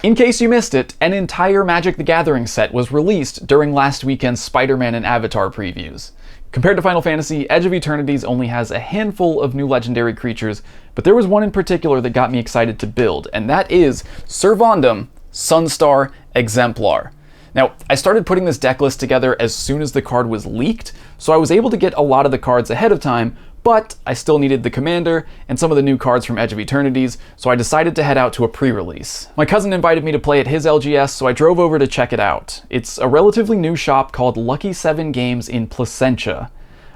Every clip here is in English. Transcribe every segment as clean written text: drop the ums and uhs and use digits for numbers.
In case you missed it, an entire Magic the Gathering set was released during last weekend's Spider-Man and Avatar previews. Compared to Final Fantasy, Edge of Eternities only has a handful of new legendary creatures, but there was one in particular that got me excited to build, and that is Syr Vondam, Sunstar Exemplar. Now, I started putting this deck list together as soon as the card was leaked, so I was able to get a lot of the cards ahead of time, but I still needed the commander and some of the new cards from Edge of Eternities, so I decided to head out to a pre-release. My cousin invited me to play at his LGS, so I drove over to check it out. It's a relatively new shop called Lucky 7 Games in Placentia.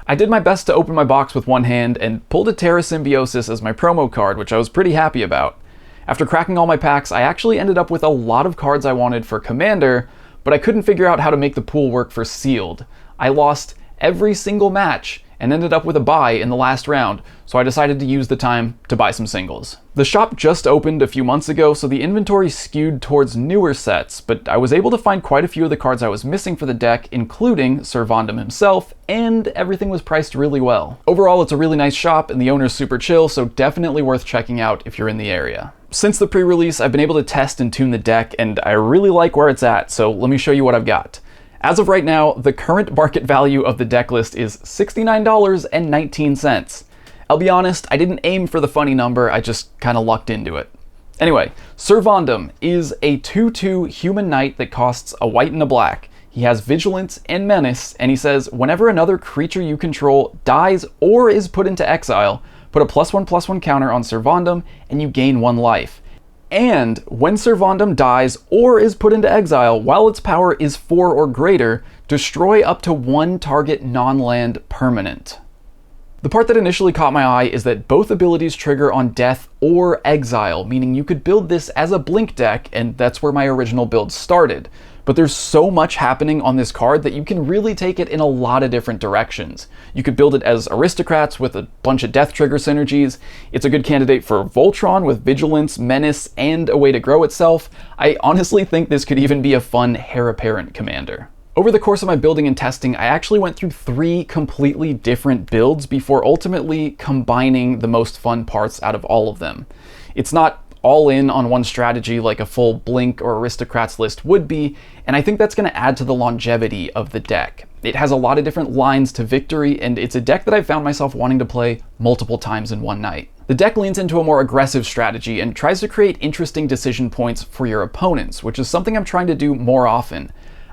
I did my best to open my box with one hand and pulled a Terra Symbiosis as my promo card, which I was pretty happy about. After cracking all my packs, I actually ended up with a lot of cards I wanted for commander, but I couldn't figure out how to make the pool work for sealed. I lost every single match and ended up with a bye in the last round, so I decided to use the time to buy some singles. The shop just opened a few months ago, so the inventory skewed towards newer sets, but I was able to find quite a few of the cards I was missing for the deck, including Syr Vondam himself, and everything was priced really well. Overall, it's a really nice shop, and the owner's super chill, so definitely worth checking out if you're in the area. Since the pre-release, I've been able to test and tune the deck, and I really like where it's at, so let me show you what I've got. As of right now, the current market value of the deck list is $69.19. I'll be honest, I didn't aim for the funny number, I just kinda lucked into it. Anyway, Syr Vondam is a 2/2 human knight that costs a white and a black. He has Vigilance and Menace, and he says, whenever another creature you control dies or is put into exile, put a +1/+1 counter on Syr Vondam, and you gain 1 life. And when Syr Vondam dies or is put into exile while its power is 4 or greater, destroy up to 1 target non-land permanent. The part that initially caught my eye is that both abilities trigger on death or exile, meaning you could build this as a blink deck, and that's where my original build started. But there's so much happening on this card that you can really take it in a lot of different directions. You could build it as Aristocrats with a bunch of death trigger synergies. It's a good candidate for Voltron with Vigilance, Menace, and a way to grow itself. I honestly think this could even be a fun Heir Apparent commander. Over the course of my building and testing, I actually went through 3 completely different builds before ultimately combining the most fun parts out of all of them. It's not all in on one strategy like a full Blink or Aristocrats list would be, and I think that's going to add to the longevity of the deck. It has a lot of different lines to victory, and it's a deck that I found myself wanting to play multiple times in one night. The deck leans into a more aggressive strategy and tries to create interesting decision points for your opponents, which is something I'm trying to do more often.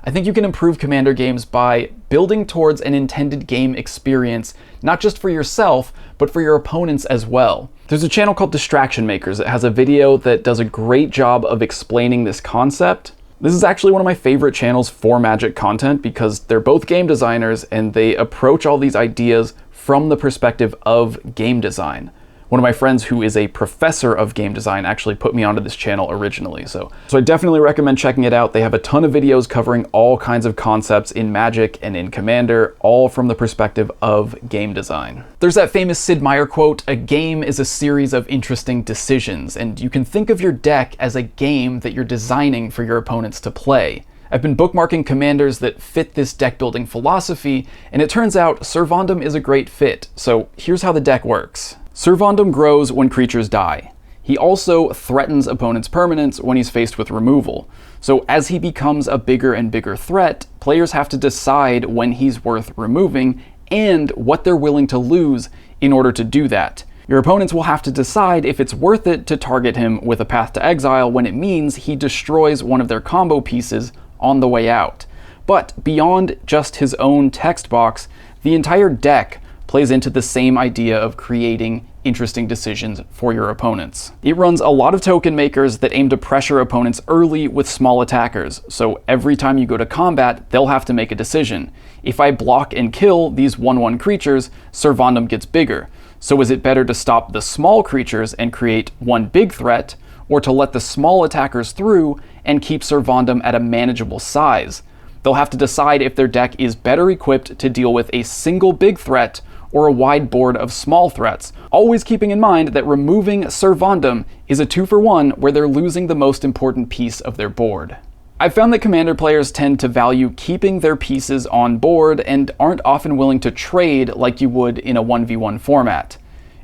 I think you can improve commander games by building towards an intended game experience, not just for yourself, but for your opponents as well. There's a channel called Distraction Makers that has a video that does a great job of explaining this concept. This is actually one of my favorite channels for Magic content because they're both game designers and they approach all these ideas from the perspective of game design. One of my friends who is a professor of game design actually put me onto this channel originally, so I definitely recommend checking it out. They have a ton of videos covering all kinds of concepts in Magic and in Commander, all from the perspective of game design. There's that famous Sid Meier quote, "A game is a series of interesting decisions," and you can think of your deck as a game that you're designing for your opponents to play. I've been bookmarking commanders that fit this deck building philosophy, and it turns out Syr Vondam is a great fit, so here's how the deck works. Syr Vondam grows when creatures die. He also threatens opponents' permanents when he's faced with removal. So as he becomes a bigger and bigger threat, players have to decide when he's worth removing and what they're willing to lose in order to do that. Your opponents will have to decide if it's worth it to target him with a Path to Exile when it means he destroys one of their combo pieces on the way out. But beyond just his own text box, the entire deck plays into the same idea of creating interesting decisions for your opponents. It runs a lot of token makers that aim to pressure opponents early with small attackers, so every time you go to combat, they'll have to make a decision. If I block and kill these 1/1 creatures, Syr Vondam gets bigger. So is it better to stop the small creatures and create one big threat, or to let the small attackers through and keep Syr Vondam at a manageable size? They'll have to decide if their deck is better equipped to deal with a single big threat or a wide board of small threats, always keeping in mind that removing Syr Vondam is a 2-for-1 where they're losing the most important piece of their board. I've found that Commander players tend to value keeping their pieces on board and aren't often willing to trade like you would in a 1v1 format.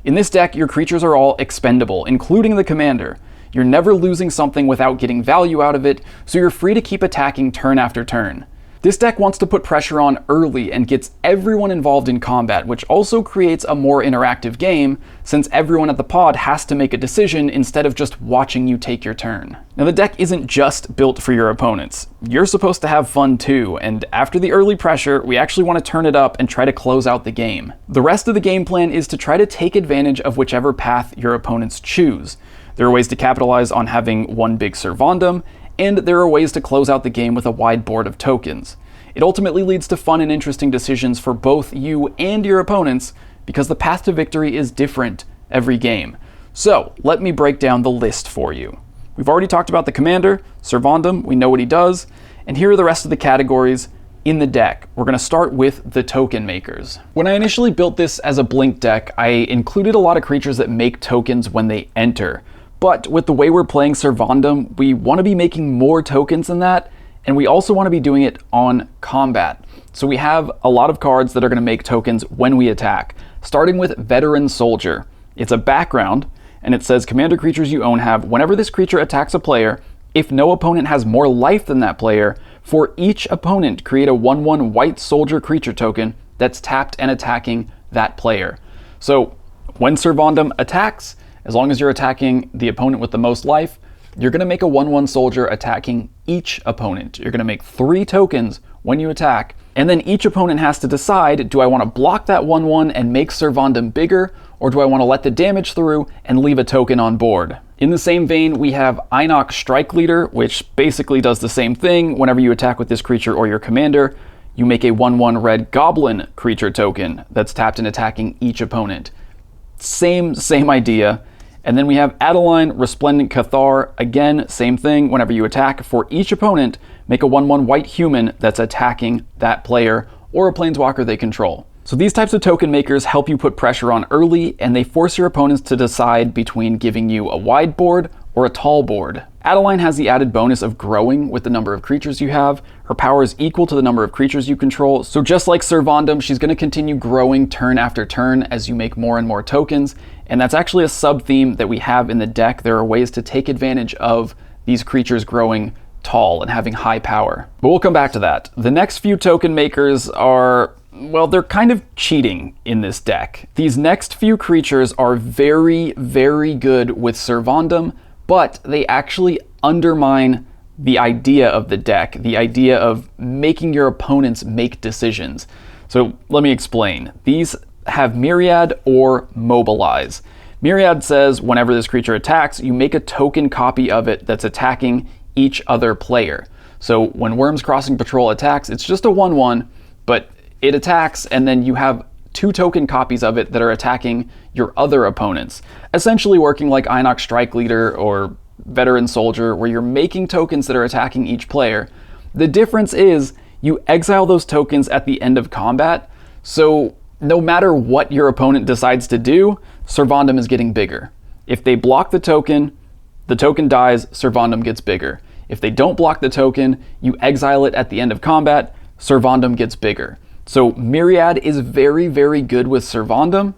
In this deck, your creatures are all expendable, including the Commander. You're never losing something without getting value out of it, so you're free to keep attacking turn after turn. This deck wants to put pressure on early and gets everyone involved in combat, which also creates a more interactive game, since everyone at the pod has to make a decision instead of just watching you take your turn. Now, the deck isn't just built for your opponents. You're supposed to have fun too, and after the early pressure, we actually want to turn it up and try to close out the game. The rest of the game plan is to try to take advantage of whichever path your opponents choose. There are ways to capitalize on having one big Syr Vondam, and there are ways to close out the game with a wide board of tokens. It ultimately leads to fun and interesting decisions for both you and your opponents, because the path to victory is different every game. So, let me break down the list for you. We've already talked about the commander, Syr Vondam, we know what he does, and here are the rest of the categories in the deck. We're going to start with the token makers. When I initially built this as a blink deck, I included a lot of creatures that make tokens when they enter. But with the way we're playing Syr Vondam, we want to be making more tokens than that, and we also want to be doing it on combat. So we have a lot of cards that are going to make tokens when we attack, starting with Veteran Soldier. It's a background, and it says commander creatures you own have, whenever this creature attacks a player, if no opponent has more life than that player, for each opponent create a 1/1 white soldier creature token that's tapped and attacking that player. So when Syr Vondam attacks, as long as you're attacking the opponent with the most life, you're going to make a 1/1 soldier attacking each opponent. You're going to make 3 tokens when you attack, and then each opponent has to decide, do I want to block that 1/1 and make Syr Vondam bigger, or do I want to let the damage through and leave a token on board? In the same vein, we have Einok Strike Leader, which basically does the same thing. Whenever you attack with this creature or your commander, you make a 1/1 red goblin creature token that's tapped and attacking each opponent. Same idea. And then we have Adeline Resplendent Cathar. Again, same thing. Whenever you attack, for each opponent, make a 1/1 white human that's attacking that player or a planeswalker they control. So these types of token makers help you put pressure on early, and they force your opponents to decide between giving you a wide board or a tall board. Adeline has the added bonus of growing with the number of creatures you have. Her power is equal to the number of creatures you control, so just like Syr Vondam, she's going to continue growing turn after turn as you make more and more tokens, and that's actually a sub-theme that we have in the deck. There are ways to take advantage of these creatures growing tall and having high power. But we'll come back to that. The next few token makers are, well, they're kind of cheating in this deck. These next few creatures are very, very good with Syr Vondam, but they actually undermine the idea of the deck, the idea of making your opponents make decisions. So let me explain. These have Myriad or Mobilize. Myriad says whenever this creature attacks, you make a token copy of it that's attacking each other player. So when Worms Crossing Patrol attacks, it's just a 1/1, but it attacks, and then you have 2 token copies of it that are attacking your other opponents, essentially working like Einok Strike Leader or Veteran Soldier, where you're making tokens that are attacking each player. The difference is you exile those tokens at the end of combat, so no matter what your opponent decides to do, Syr Vondam is getting bigger. If they block the token dies, Syr Vondam gets bigger. If they don't block the token, you exile it at the end of combat, Syr Vondam gets bigger. So Myriad is very, very good with Syr Vondam.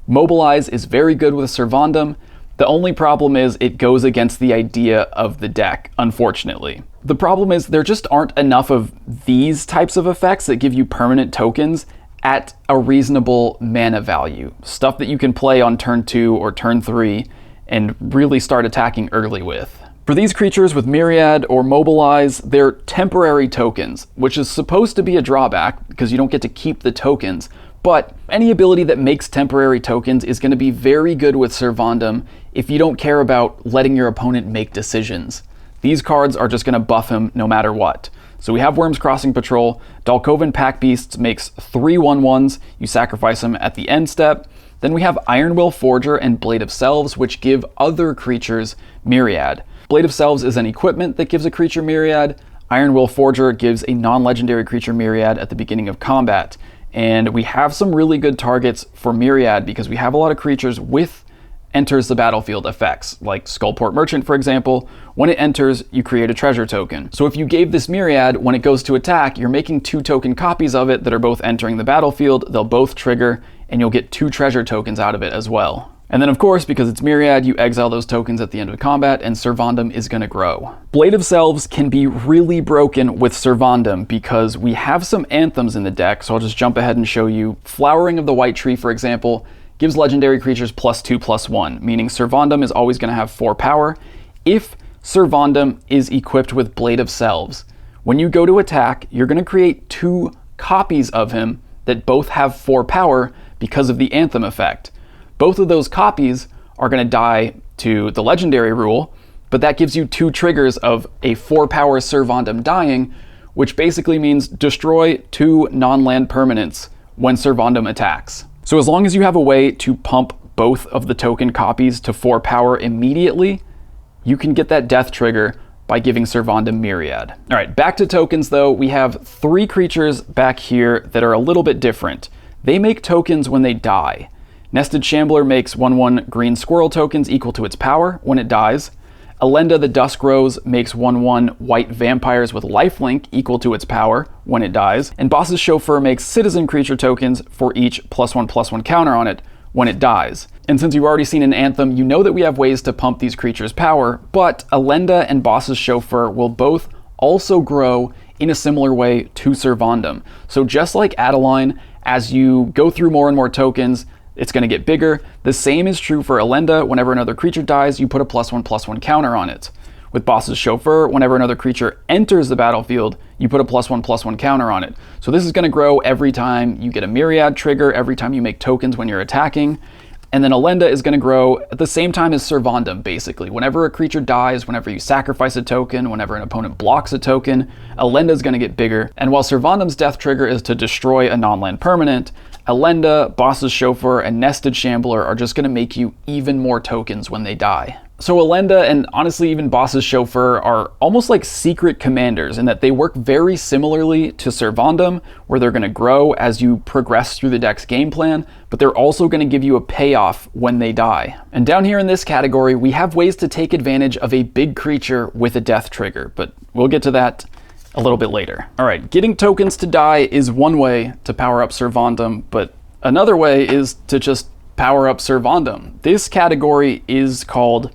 Mobilize is very good with Syr Vondam. The only problem is it goes against the idea of the deck, unfortunately. The problem is there just aren't enough of these types of effects that give you permanent tokens at a reasonable mana value. Stuff that you can play on turn 2 or turn 3 and really start attacking early with. For these creatures with Myriad or Mobilize, they're temporary tokens, which is supposed to be a drawback because you don't get to keep the tokens, but any ability that makes temporary tokens is going to be very good with Syr Vondam if you don't care about letting your opponent make decisions. These cards are just going to buff him no matter what. So we have Worms Crossing Patrol. Dalkovan Pack Beasts makes 3 1/1s. You sacrifice them at the end step. Then we have Ironwill Forger and Blade of Selves, which give other creatures Myriad. Blade of Selves is an equipment that gives a creature Myriad. Ironwill Forger gives a non-legendary creature Myriad at the beginning of combat. And we have some really good targets for Myriad because we have a lot of creatures with enters the battlefield effects, like Skullport Merchant, for example. When it enters, you create a treasure token. So if you gave this Myriad, when it goes to attack, you're making 2 token copies of it that are both entering the battlefield. They'll both trigger, and you'll get 2 treasure tokens out of it as well. And then of course, because it's Myriad, you exile those tokens at the end of combat and Syr Vondam is going to grow. Blade of Selves can be really broken with Syr Vondam because we have some Anthems in the deck, so I'll just jump ahead and show you. Flowering of the White Tree, for example, gives legendary creatures +2/+1, meaning Syr Vondam is always going to have 4 power. If Syr Vondam is equipped with Blade of Selves, when you go to attack, you're going to create 2 copies of him that both have 4 power because of the Anthem effect. Both of those copies are going to die to the legendary rule, but that gives you 2 triggers of a 4 power Syr Vondam dying, which basically means destroy 2 non-land permanents when Syr Vondam attacks. So as long as you have a way to pump both of the token copies to 4 power immediately, you can get that death trigger by giving Syr Vondam Myriad. All right, back to tokens though. We have 3 creatures back here that are a little bit different. They make tokens when they die. Nested Shambler makes 1/1 green squirrel tokens equal to its power when it dies. Elenda the Dusk Rose makes 1/1 white vampires with lifelink equal to its power when it dies. And Boss's Chauffeur makes citizen creature tokens for each +1/+1 counter on it when it dies. And since you've already seen an Anthem, you know that we have ways to pump these creatures' power, but Elenda and Boss's Chauffeur will both also grow in a similar way to Syr Vondam. So just like Adeline, as you go through more and more tokens, it's going to get bigger. The same is true for Elenda. Whenever another creature dies, you put a +1/+1 counter on it. With Boss's Chauffeur, whenever another creature enters the battlefield, you put a +1/+1 counter on it. So this is going to grow every time you get a Myriad trigger, every time you make tokens when you're attacking. And then Elenda is going to grow at the same time as Syr Vondam, basically. Whenever a creature dies, whenever you sacrifice a token, whenever an opponent blocks a token, Elenda is going to get bigger. And while Syr Vondam's death trigger is to destroy a non-land permanent, Elenda, Boss's Chauffeur, and Nested Shambler are just going to make you even more tokens when they die. So Elenda and honestly even Boss's Chauffeur are almost like secret commanders in that they work very similarly to Syr Vondam, where they're going to grow as you progress through the deck's game plan, but they're also going to give you a payoff when they die. And down here in this category, we have ways to take advantage of a big creature with a death trigger, but we'll get to that a little bit later. All right, getting tokens to die is one way to power up Syr Vondam, but another way is to just power up Syr Vondam. This category is called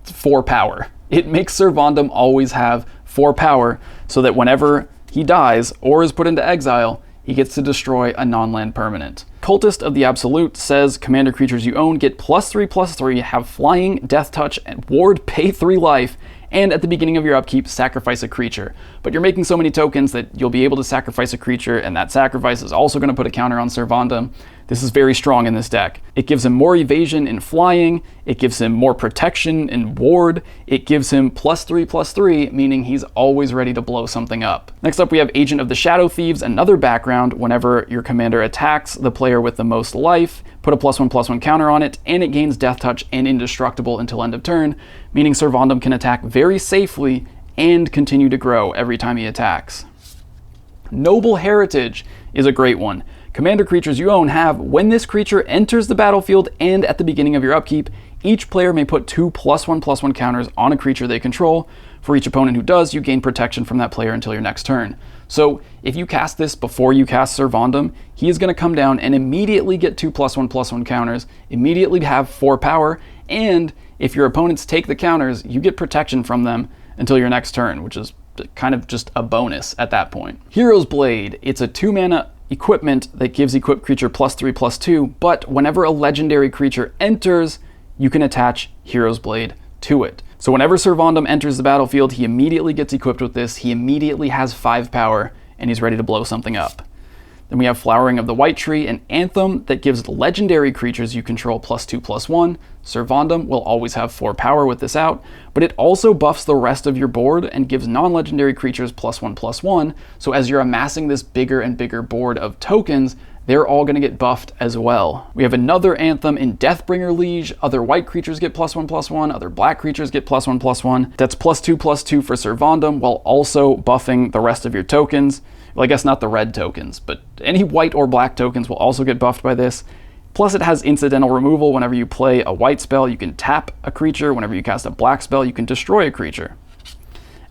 4 power. It makes Syr Vondam always have 4 power so that whenever he dies or is put into exile, he gets to destroy a non-land permanent. Cultist of the Absolute says commander creatures you own get +3/+3, have flying, death touch, and ward, pay 3 life, and at the beginning of your upkeep, sacrifice a creature. But you're making so many tokens that you'll be able to sacrifice a creature, and that sacrifice is also going to put a counter on Syr Vondam. This is very strong in this deck. It gives him more evasion in flying, it gives him more protection in ward, it gives him +3/+3, meaning he's always ready to blow something up. Next up we have Agent of the Shadow Thieves, another background. Whenever your commander attacks the player with the most life, put a +1/+1 counter on it, and it gains death touch and indestructible until end of turn, meaning Syr Vondam can attack very safely and continue to grow every time he attacks. Noble Heritage is a great one. Commander creatures you own have, when this creature enters the battlefield and at the beginning of your upkeep, each player may put 2 +1/+1 counters on a creature they control. For each opponent who does, you gain protection from that player until your next turn. So if you cast this before you cast Syr Vondam, he is going to come down and immediately get 2 +1/+1 counters, immediately have 4 power, and if your opponents take the counters, you get protection from them until your next turn, which is kind of just a bonus at that point. Hero's Blade, it's a 2-mana equipment that gives equipped creature +3/+2, but whenever a legendary creature enters, you can attach Hero's Blade to it. So whenever Syr Vondam enters the battlefield, he immediately gets equipped with this, he immediately has 5 power, and he's ready to blow something up. Then we have Flowering of the White Tree, an Anthem that gives legendary creatures you control +2/+1. Syr Vondam will always have 4 power with this out, but it also buffs the rest of your board and gives non-legendary creatures +1/+1, so as you're amassing this bigger and bigger board of tokens, they're all going to get buffed as well. We have another Anthem in Deathbringer Liege. Other white creatures get +1/+1, other black creatures get +1/+1. That's +2/+2 for Syr Vondam, while also buffing the rest of your tokens. Well, I guess not the red tokens, but any white or black tokens will also get buffed by this. Plus it has incidental removal. Whenever you play a white spell, you can tap a creature. Whenever you cast a black spell, you can destroy a creature.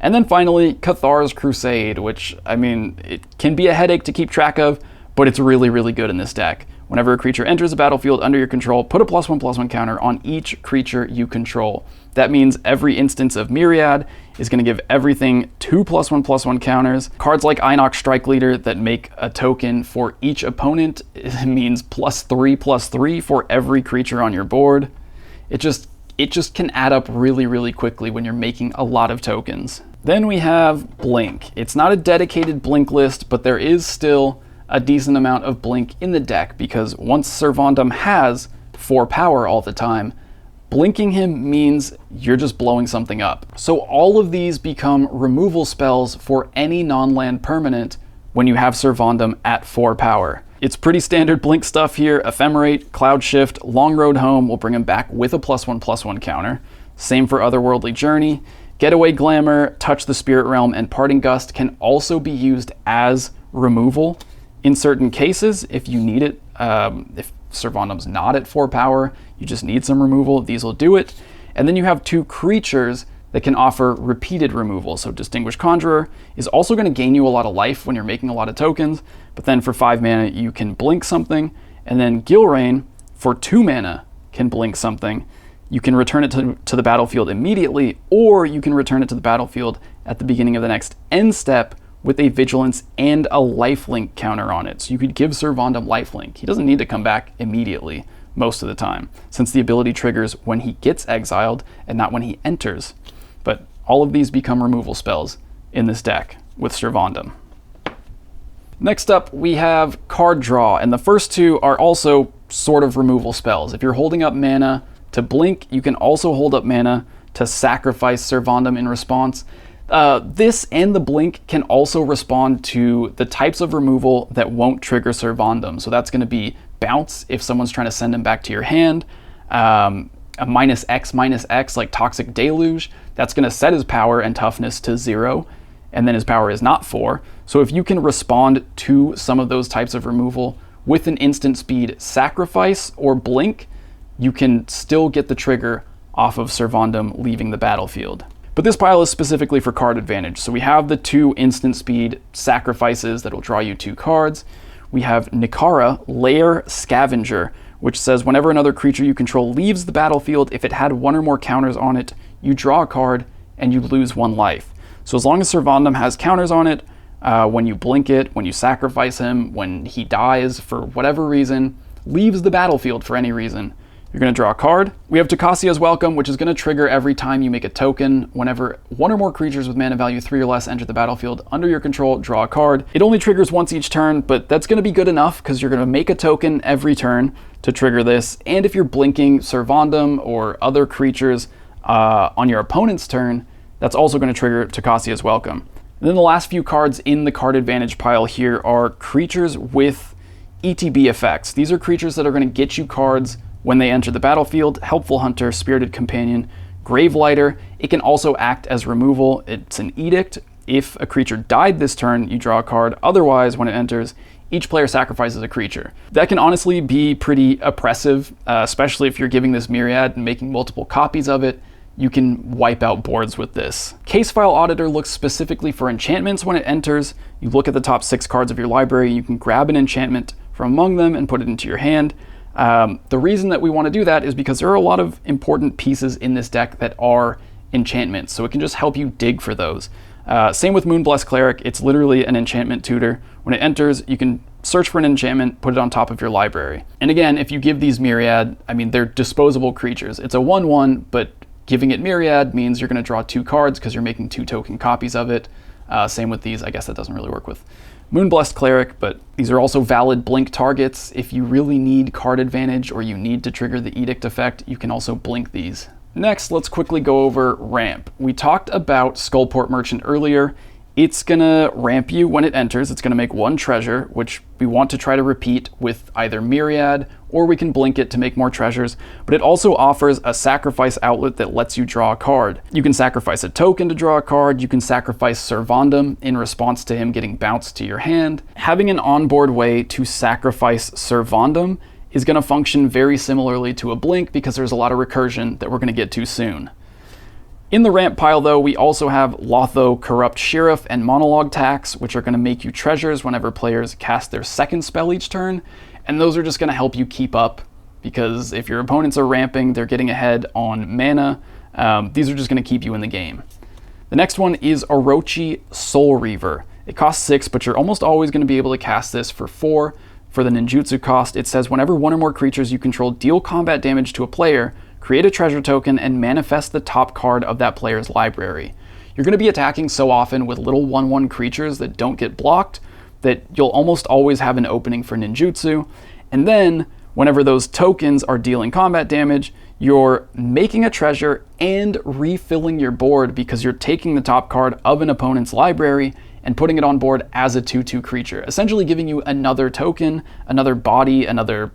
And then finally, Cathar's Crusade, which, I mean, it can be a headache to keep track of, but it's really, really good in this deck. Whenever a creature enters the battlefield under your control, put a +1/+1 counter on each creature you control. That means every instance of Myriad is going to give everything 2 +1/+1 counters. Cards like Inox Strike Leader that make a token for each opponent, it means +3/+3 for every creature on your board. It just can add up really, really quickly when you're making a lot of tokens. Then we have Blink. It's not a dedicated Blink list, but there is still a decent amount of Blink in the deck, because once Syr Vondam has 4 power all the time, blinking him means you're just blowing something up. So all of these become removal spells for any non-land permanent when you have Syr Vondam at 4 power. It's pretty standard Blink stuff here. Ephemerate, Cloud Shift, Long Road Home will bring him back with a +1/+1 counter. Same for Otherworldly Journey. Getaway Glamour, Touch the Spirit Realm, and Parting Gust can also be used as removal in certain cases if you need it. If Syr Vondam's not at 4 power, you just need some removal, these will do it. And then you have 2 creatures that can offer repeated removal. So Distinguished Conjurer is also going to gain you a lot of life when you're making a lot of tokens, but then for 5 mana you can blink something, and then Gilrain for 2 mana can blink something. You can return it to the battlefield immediately, or you can return it to the battlefield at the beginning of the next end step with a Vigilance and a Lifelink counter on it. So you could give Syr Vondam Lifelink. He doesn't need to come back immediately most of the time, since the ability triggers when he gets exiled and not when he enters. But all of these become removal spells in this deck with Syr Vondam. Next up, we have Card Draw, and the first 2 are also sort of removal spells. If you're holding up mana to blink, you can also hold up mana to sacrifice Syr Vondam in response. This and the blink can also respond to the types of removal that won't trigger Syr Vondam. So that's going to be bounce if someone's trying to send him back to your hand, a -X/-X like Toxic Deluge, that's going to set his power and toughness to 0, and then his power is not 4. So if you can respond to some of those types of removal with an instant speed sacrifice or blink, you can still get the trigger off of Syr Vondam leaving the battlefield. But this pile is specifically for card advantage. So we have the 2 instant speed sacrifices that will draw you 2 cards. We have Nikara, Lair Scavenger, which says whenever another creature you control leaves the battlefield, if it had 1 or more counters on it, you draw a card and you lose 1 life. So as long as Syr Vondam has counters on it, when you blink it, when you sacrifice him, when he dies for whatever reason, leaves the battlefield for any reason, you're going to draw a card. We have Tocasia's Welcome, which is going to trigger every time you make a token. Whenever 1 or more creatures with mana value 3 or less enter the battlefield under your control, draw a card. It only triggers once each turn, but that's going to be good enough because you're going to make a token every turn to trigger this. And if you're blinking Syr Vondam or other creatures on your opponent's turn, that's also going to trigger Tocasia's Welcome. And then the last few cards in the card advantage pile here are creatures with ETB effects. These are creatures that are going to get you cards when they enter the battlefield. Helpful Hunter, Spirited Companion, Gravelighter. It can also act as removal. It's an edict. If a creature died this turn, you draw a card. Otherwise, when it enters, each player sacrifices a creature. That can honestly be pretty oppressive, especially if you're giving this Myriad and making multiple copies of it. You can wipe out boards with this. Case File Auditor looks specifically for enchantments when it enters. You look at the top 6 cards of your library, you can grab an enchantment from among them and put it into your hand. The reason that we want to do that is because there are a lot of important pieces in this deck that are enchantments, so it can just help you dig for those. Same with Moonblessed Cleric, it's literally an enchantment tutor. When it enters, you can search for an enchantment, put it on top of your library. And again, if you give these Myriad, I mean, they're disposable creatures. It's a 1/1, but giving it Myriad means you're going to draw 2 cards because you're making 2 token copies of it. Same with these. I guess that doesn't really work with Moonblessed Cleric, but these are also valid blink targets. If you really need card advantage or you need to trigger the edict effect, you can also blink these. Next, let's quickly go over ramp. We talked about Skullport Merchant earlier. It's gonna ramp you when it enters. It's gonna make 1 treasure, which we want to try to repeat with either Myriad, or we can blink it to make more treasures, but it also offers a sacrifice outlet that lets you draw a card. You can sacrifice a token to draw a card, you can sacrifice Syr Vondam in response to him getting bounced to your hand. Having an onboard way to sacrifice Syr Vondam is gonna function very similarly to a blink because there's a lot of recursion that we're gonna get to soon. In the ramp pile, though, we also have Lotho, Corrupt Sheriff, and Monologue Tax, which are going to make you treasures whenever players cast their second spell each turn. and those are just going to help you keep up, because if your opponents are ramping, they're getting ahead on mana. These are just going to keep you in the game. The next one is Orochi Soul Reaver. It costs 6, but you're almost always going to be able to cast this for 4. For the ninjutsu cost, it says whenever one or more creatures you control deal combat damage to a player, create a treasure token and manifest the top card of that player's library. You're going to be attacking so often with little 1/1 creatures that don't get blocked that you'll almost always have an opening for ninjutsu. And then, whenever those tokens are dealing combat damage, you're making a treasure and refilling your board because you're taking the top card of an opponent's library and putting it on board as a 2/2 creature, essentially giving you another token, another body, another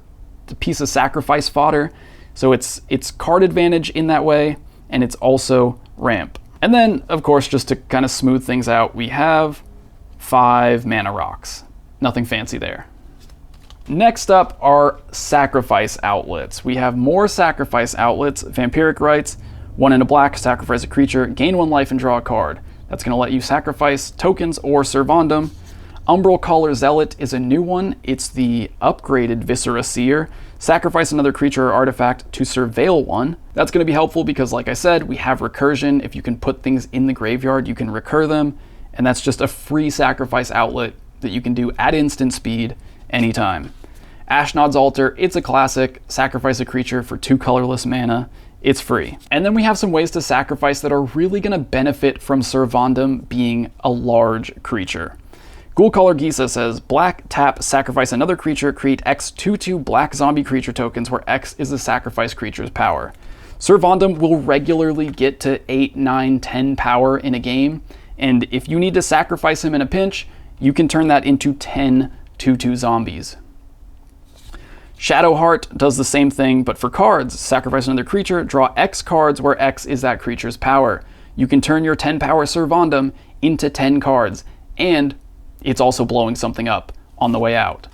piece of sacrifice fodder. So it's card advantage in that way, and it's also ramp. And then, of course, just to kind of smooth things out, we have 5 mana rocks. Nothing fancy there. Next up are sacrifice outlets. We have more sacrifice outlets. Vampiric Rites, 1 and a black, sacrifice a creature, gain 1 life and draw a card. That's going to let you sacrifice tokens or Syr Vondam. Umbral Caller Zealot is a new one. It's the upgraded Viscera Seer. Sacrifice another creature or artifact to surveil one. That's going to be helpful because, like I said, we have recursion. If you can put things in the graveyard, you can recur them. And that's just a free sacrifice outlet that you can do at instant speed anytime. Ashnod's Altar, it's a classic. Sacrifice a creature for 2 colorless mana. It's free. And then we have some ways to sacrifice that are really going to benefit from Syr Vondam being a large creature. Ghoulcaller Gisa says, black, tap, sacrifice another creature, create X 2/2 black zombie creature tokens where X is the sacrifice creature's power. Syr Vondam will regularly get to 8, 9, 10 power in a game, and if you need to sacrifice him in a pinch, you can turn that into 10 2/2 zombies. Shadowheart does the same thing, but for cards. Sacrifice another creature, draw X cards where X is that creature's power. You can turn your 10 power Syr Vondam into 10 cards, and it's also blowing something up on the way out.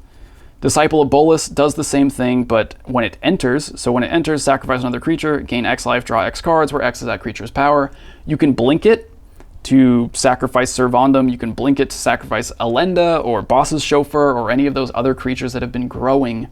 Disciple of Bolus does the same thing, but when it enters, sacrifice another creature, gain X life, draw X cards where X is that creature's power. You can blink it to sacrifice Syr Vondam, you can blink it to sacrifice Elenda or Boss's Chauffeur or any of those other creatures that have been growing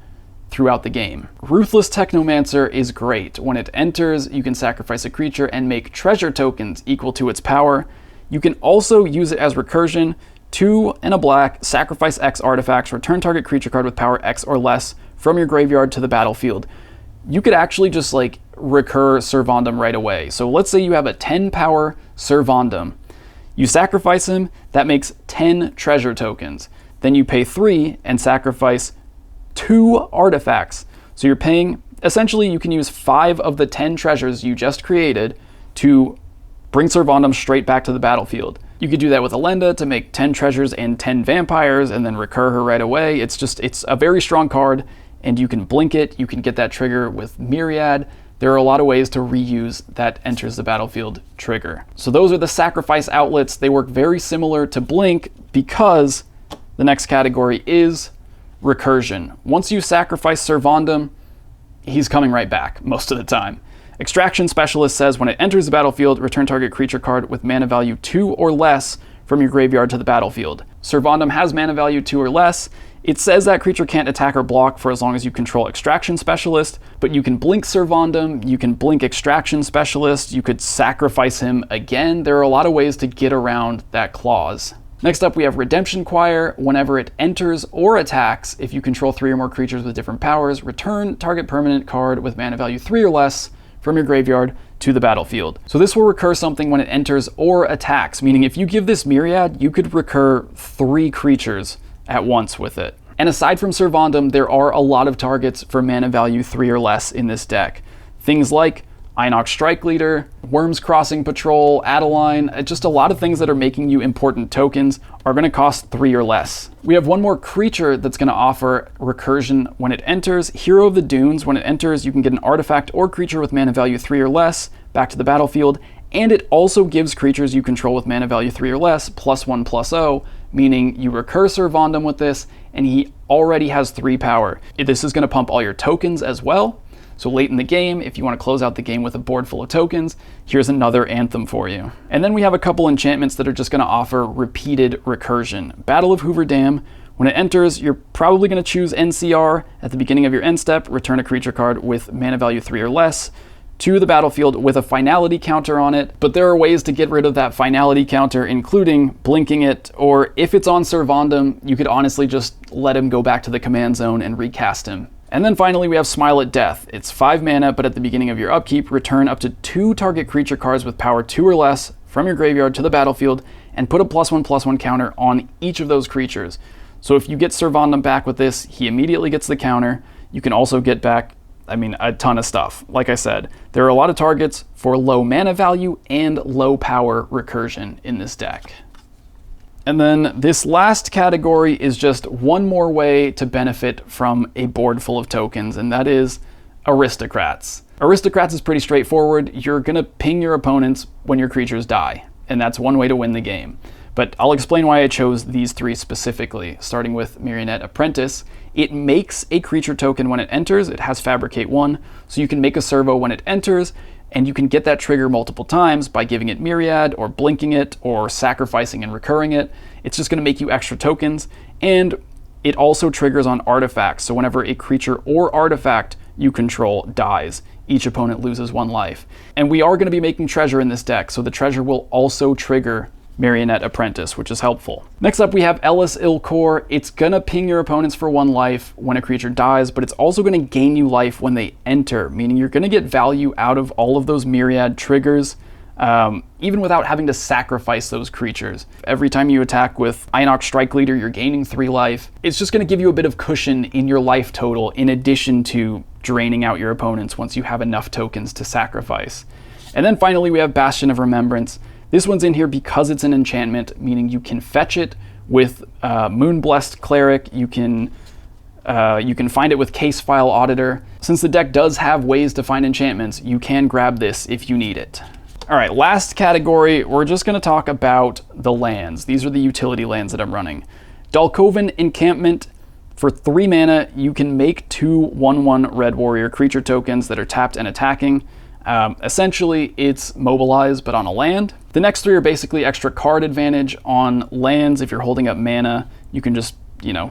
throughout the game. Ruthless Technomancer is great. When it enters, you can sacrifice a creature and make treasure tokens equal to its power. You can also use it as recursion. 2 and a black, sacrifice X artifacts, return target creature card with power X or less from your graveyard to the battlefield. You could actually just like recur Syr Vondam right away. So let's say you have a 10 power Syr Vondam. You sacrifice him, that makes 10 treasure tokens. Then you pay 3 and sacrifice 2 artifacts. So you're paying, essentially you can use 5 of the 10 treasures you just created to bring Syr Vondam straight back to the battlefield. You could do that with Elenda to make 10 treasures and 10 vampires and then recur her right away. It's a very strong card, and you can blink it, you can get that trigger with Myriad. There are a lot of ways to reuse that enters the battlefield trigger. So those are the sacrifice outlets. They work very similar to Blink because the next category is recursion. Once you sacrifice Syr Vondam, he's coming right back most of the time. Extraction Specialist says when it enters the battlefield, return target creature card with mana value 2 or less from your graveyard to the battlefield. Syr Vondam has mana value 2 or less. It says that creature can't attack or block for as long as you control Extraction Specialist, but you can blink Syr Vondam, you can blink Extraction Specialist, you could sacrifice him again. There are a lot of ways to get around that clause. Next up, we have Redemption Choir. Whenever it enters or attacks, if you control 3 or more creatures with different powers, return target permanent card with mana value 3 or less from your graveyard to the battlefield. So this will recur something when it enters or attacks, meaning if you give this Myriad, you could recur 3 creatures at once with it. And aside from Syr Vondam, there are a lot of targets for mana value 3 or less in this deck. Things like Inox Strike Leader, Worms Crossing Patrol, Adeline, just a lot of things that are making you important tokens are going to cost 3 or less. We have one more creature that's going to offer recursion when it enters. Hero of the Dunes. When it enters, you can get an artifact or creature with mana value 3 or less back to the battlefield, and it also gives creatures you control with mana value 3 or less +1/+0, meaning you recur Syr Vondam with this, and he already has 3 power. This is going to pump all your tokens as well. So late in the game, if you want to close out the game with a board full of tokens, here's another Anthem for you. And then we have a couple enchantments that are just going to offer repeated recursion. Battle of Hoover Dam. When it enters, you're probably going to choose NCR at the beginning of your end step, return a creature card with mana value 3 or less to the battlefield with a finality counter on it. But there are ways to get rid of that finality counter, including blinking it, or if it's on Syr Vondam, you could honestly just let him go back to the command zone and recast him. And then finally we have Smile at Death. It's 5 mana, but at the beginning of your upkeep, return up to 2 target creature cards with power 2 or less from your graveyard to the battlefield, and put a +1/+1 counter on each of those creatures. So if you get Syr Vondam back with this, he immediately gets the counter. You can also get back, a ton of stuff. Like I said, there are a lot of targets for low mana value and low power recursion in this deck. And then this last category is just one more way to benefit from a board full of tokens, and that is Aristocrats. Aristocrats is pretty straightforward. You're going to ping your opponents when your creatures die, and that's one way to win the game. But I'll explain why I chose these 3 specifically, starting with Myriad Apprentice. It makes a creature token when it enters. It has Fabricate 1, so you can make a servo when it enters, and you can get that trigger multiple times by giving it Myriad, or blinking it, or sacrificing and recurring it. It's just going to make you extra tokens, and it also triggers on artifacts, so whenever a creature or artifact you control dies, each opponent loses 1 life. And we are going to be making treasure in this deck, so the treasure will also trigger Myriad Apprentice, which is helpful. Next up we have Ellis Ilkor. It's gonna ping your opponents for 1 life when a creature dies, but it's also gonna gain you life when they enter, meaning you're gonna get value out of all of those Myriad triggers, even without having to sacrifice those creatures. Every time you attack with Inox Strike Leader, you're gaining 3 life. It's just gonna give you a bit of cushion in your life total, in addition to draining out your opponents once you have enough tokens to sacrifice. And then finally we have Bastion of Remembrance. This one's in here because it's an enchantment, meaning you can fetch it with Moonblessed Cleric. You can find it with Case File Auditor. Since the deck does have ways to find enchantments, you can grab this if you need it. All right, last category, we're just going to talk about the lands. These are the utility lands that I'm running. Dalkovan Encampment. For 3 mana, you can make 2 1/1 Red Warrior creature tokens that are tapped and attacking. Essentially, it's Mobilize, but on a land. The next 3 are basically extra card advantage on lands. If you're holding up mana, you can just,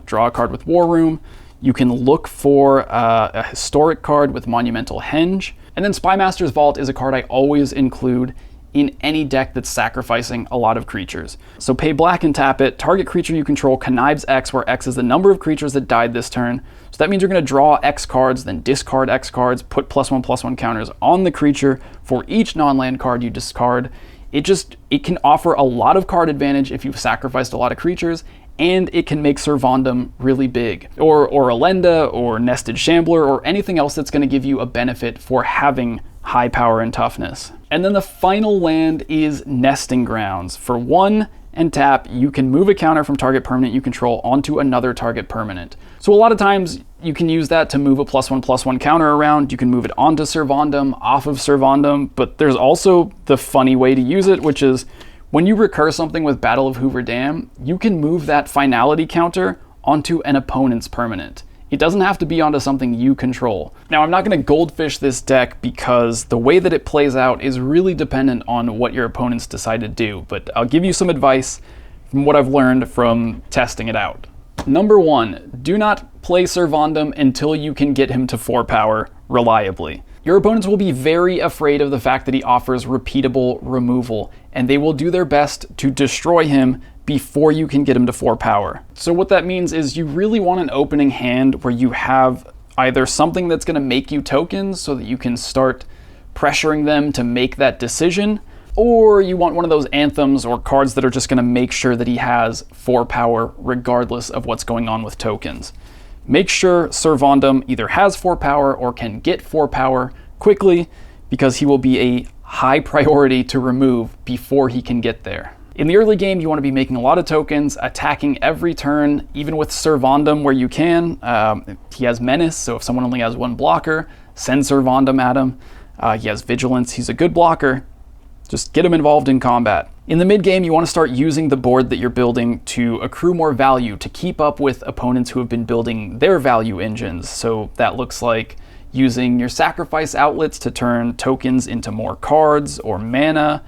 draw a card with War Room. You can look for a historic card with Monumental Henge. And then Spymaster's Vault is a card I always include in any deck that's sacrificing a lot of creatures. So pay black and tap it. Target creature you control connives X, where X is the number of creatures that died this turn. So that means you're going to draw X cards, then discard X cards, put +1/+1 counters on the creature for each non-land card you discard. It can offer a lot of card advantage if you've sacrificed a lot of creatures, and it can make Syr Vondam really big. Or Elenda, or Nested Shambler, or anything else that's going to give you a benefit for having high power and toughness. And then the final land is Nesting Grounds. For 1 and tap, you can move a counter from target permanent you control onto another target permanent. So a lot of times you can use that to move a +1/+1 counter around. You can move it onto Syr Vondam, off of Syr Vondam, but there's also the funny way to use it, which is when you recur something with Battle of Hoover Dam, you can move that finality counter onto an opponent's permanent. It doesn't have to be onto something you control. Now, I'm not going to goldfish this deck because the way that it plays out is really dependent on what your opponents decide to do, but I'll give you some advice from what I've learned from testing it out. Number 1, do not play Syr Vondam until you can get him to 4 power reliably. Your opponents will be very afraid of the fact that he offers repeatable removal, and they will do their best to destroy him before you can get him to 4 power. So what that means is you really want an opening hand where you have either something that's going to make you tokens so that you can start pressuring them to make that decision, or you want one of those Anthems or cards that are just going to make sure that he has 4 power regardless of what's going on with tokens. Make sure Syr Vondam either has 4 power or can get 4 power quickly, because he will be a high priority to remove before he can get there. In the early game, you want to be making a lot of tokens, attacking every turn, even with Syr Vondam where you can. He has Menace, so if someone only has 1 blocker, send Syr Vondam at him. He has Vigilance, he's a good blocker. Just get him involved in combat. In the mid game, you want to start using the board that you're building to accrue more value, to keep up with opponents who have been building their value engines. So that looks like using your sacrifice outlets to turn tokens into more cards or mana,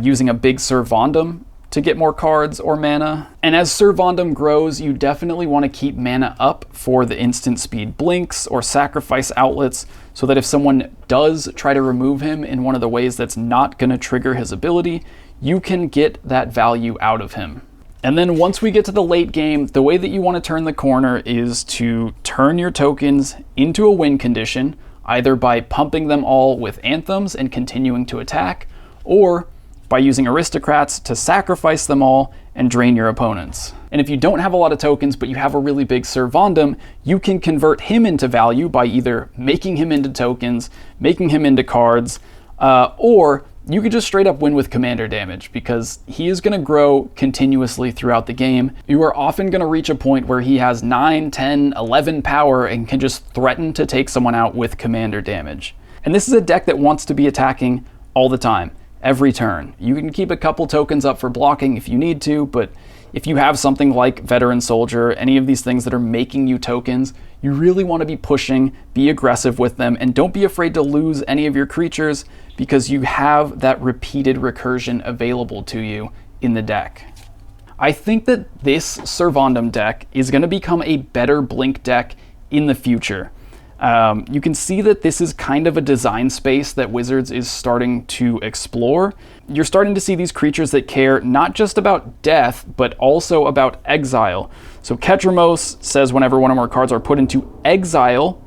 using a big Syr Vondam to get more cards or mana. And as Syr Vondam grows, you definitely want to keep mana up for the instant speed blinks or sacrifice outlets, so that if someone does try to remove him in one of the ways that's not going to trigger his ability, you can get that value out of him. And then once we get to the late game, the way that you want to turn the corner is to turn your tokens into a win condition, either by pumping them all with Anthems and continuing to attack, or by using Aristocrats to sacrifice them all and drain your opponents. And if you don't have a lot of tokens, but you have a really big Syr Vondam, you can convert him into value by either making him into tokens, making him into cards, or you could just straight up win with commander damage, because he is going to grow continuously throughout the game. You are often going to reach a point where he has 9, 10, 11 power and can just threaten to take someone out with commander damage. And this is a deck that wants to be attacking all the time, every turn. You can keep a couple tokens up for blocking if you need to, but if you have something like Veteran Soldier, any of these things that are making you tokens, you really want to be pushing, be aggressive with them, and don't be afraid to lose any of your creatures, because you have that repeated recursion available to you in the deck. I think that this Syr Vondam deck is going to become a better Blink deck in the future. You can see that this is kind of a design space that Wizards is starting to explore. You're starting to see these creatures that care not just about death, but also about exile. So Ketramos says whenever one or more cards are put into exile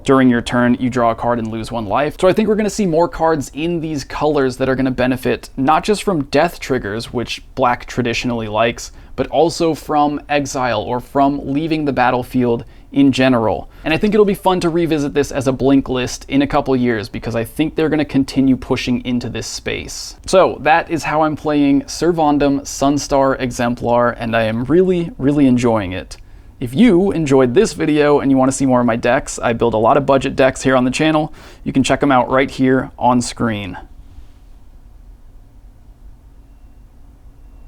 during your turn, you draw a card and lose 1 life. So I think we're going to see more cards in these colors that are going to benefit not just from death triggers, which Black traditionally likes, but also from exile or from leaving the battlefield in general. And I think it'll be fun to revisit this as a Blink list in a couple years, because I think they're going to continue pushing into this space. So that is how I'm playing Syr Vondam Sunstar Exemplar, and I am really, really enjoying it. If you enjoyed this video and you want to see more of my decks, I build a lot of budget decks here on the channel. You can check them out right here on screen.